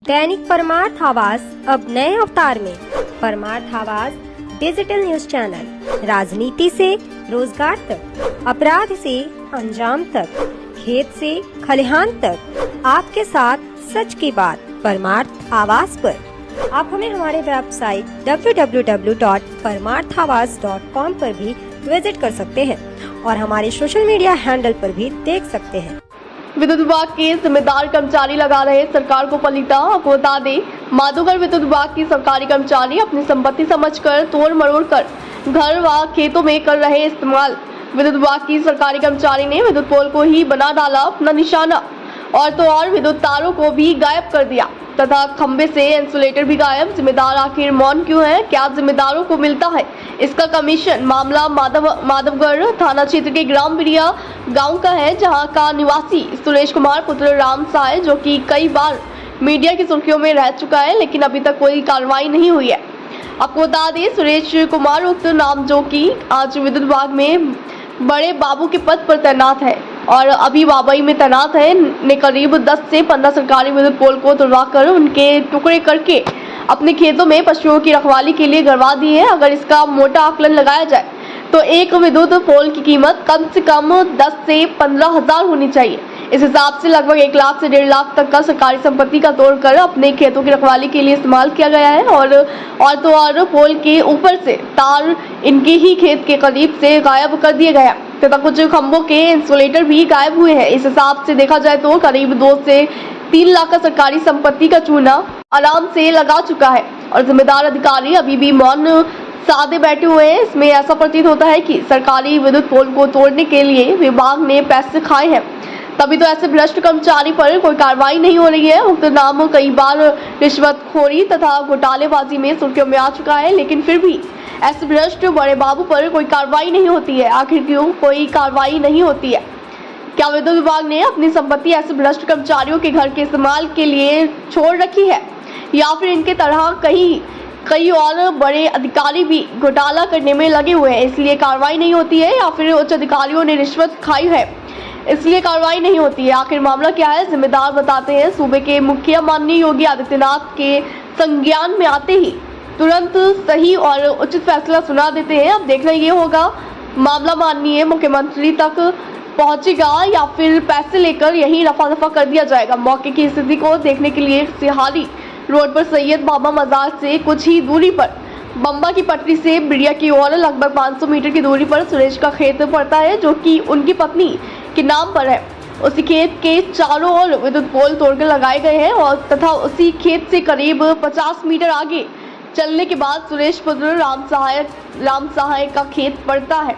दैनिक परमार्थ आवाज अब नए अवतार में। परमार्थ आवाज डिजिटल न्यूज चैनल, राजनीति से रोजगार तक, अपराध से अंजाम तक, खेत से खलिहान तक, आपके साथ सच की बात परमार्थ आवाज पर। आप हमें हमारे वेबसाइट www.parmarthawas.com पर भी विजिट कर सकते हैं और हमारे सोशल मीडिया हैंडल पर भी देख सकते हैं। विद्युत विभाग के जिम्मेदार कर्मचारी लगा रहे सरकार को पलीता। आपको बता दें, माधोगढ़ विद्युत विभाग की सरकारी कर्मचारी अपनी संपत्ति समझकर तोड़ मरोड़ कर घर व खेतों में कर रहे इस्तेमाल। विद्युत विभाग की सरकारी कर्मचारी ने विद्युत पोल को ही बना डाला अपना निशाना और तो और विद्युत तारों को भी गायब कर दिया तथा खंबे से इंसुलेटर भी गायब। जिम्मेदार आखिर मौन क्यों है? क्या जिम्मेदारों को मिलता है इसका कमीशन? मामला माधवगढ़ थाना क्षेत्र के ग्राम बिरिया गांव का है, जहां का निवासी सुरेश कुमार पुत्र राम साय, जो कि कई बार मीडिया की सुर्खियों में रह चुका है, लेकिन अभी तक कोई कार्रवाई नहीं हुई है। आपको बता दें, सुरेश कुमार उक्त नाम, जो कि आज विद्युत विभाग में बड़े बाबू के पद पर तैनात है और अभी वाबई में तैनात है, ने करीब 10 से 15 सरकारी विद्युत पोल को तुड़वाकर उनके टुकड़े करके अपने खेतों में पशुओं की रखवाली के लिए गड़वा दिए हैं। अगर इसका मोटा आकलन लगाया जाए तो एक विद्युत पोल की कीमत कम से कम 10 से 15 हजार होनी चाहिए। इस हिसाब से लगभग 1 लाख से 1.5 लाख तक का सरकारी संपत्ति का तोड़कर अपने खेतों की रखवाली के लिए इस्तेमाल किया गया है और तो और पोल के ऊपर से तार इनके ही खेत के करीब से गायब कर दिए गए तथा कुछ खंभों के इंसुलेटर भी गायब हुए हैं। इस हिसाब से देखा जाए तो करीब 2 से 3 लाख का सरकारी संपत्ति का चूना आराम से लगा चुका है और जिम्मेदार अधिकारी अभी भी मौन साधे बैठे हुए हैं। इसमें ऐसा प्रतीत होता है कि सरकारी विद्युत पोल को तोड़ने के लिए विभाग ने पैसे खाए हैं, तभी तो ऐसे भ्रष्ट कर्मचारी पर कोई कार्रवाई नहीं हो रही है। उक्त नाम कई बार रिश्वतखोरी तथा घोटालेबाजी में सुर्खियों में आ चुका है, लेकिन फिर भी ऐसे भ्रष्ट बड़े बाबू पर कोई कार्रवाई नहीं होती है। आखिर क्यों कोई कार्रवाई नहीं होती है? क्या विद्युत विभाग ने अपनी संपत्ति ऐसे भ्रष्ट कर्मचारियों के घर के इस्तेमाल के लिए छोड़ रखी है, या फिर इनके तरह कई और बड़े अधिकारी भी घोटाला करने में लगे हुए हैं इसलिए कार्रवाई नहीं होती है, या फिर उच्च अधिकारियों ने रिश्वत खाई है इसलिए कार्रवाई नहीं होती है? आखिर मामला क्या है? जिम्मेदार बताते हैं, सूबे के मुखिया माननीय योगी आदित्यनाथ के संज्ञान में आते ही तुरंत सही और उचित फैसला सुना देते हैं। अब देखना ये होगा मामला माननीय मुख्यमंत्री तक पहुंचेगा या फिर पैसे लेकर यही रफा दफा कर दिया जाएगा। मौके की स्थिति को देखने के लिए सिहाली रोड पर सैयद बाबा मजार से कुछ ही दूरी पर बम्बा की पटरी से बिड़िया की ओर लगभग 500 मीटर की दूरी पर सुरेश का खेत पड़ता है, जो कि उनकी पत्नी के नाम पर है। उसी खेत के चारों ओर विद्युत पोल तोड़कर लगाए गए हैं और तथा उसी खेत से करीब 50 मीटर आगे चलने के बाद सुरेश पुत्र राम सहाय का खेत पड़ता है।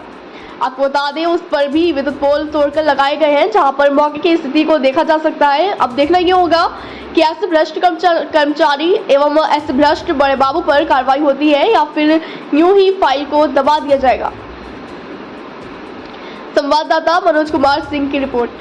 आपको बता दें, उस पर भी विद्युत पोल तोड़कर लगाए गए हैं, जहां पर मौके की स्थिति को देखा जा सकता है। अब देखना ये होगा कि ऐसे भ्रष्ट कर्मचारी एवं ऐसे भ्रष्ट बड़े बाबू पर कार्रवाई होती है या फिर यूं ही फाइल को दबा दिया जाएगा। संवाददाता मनोज कुमार सिंह की रिपोर्ट।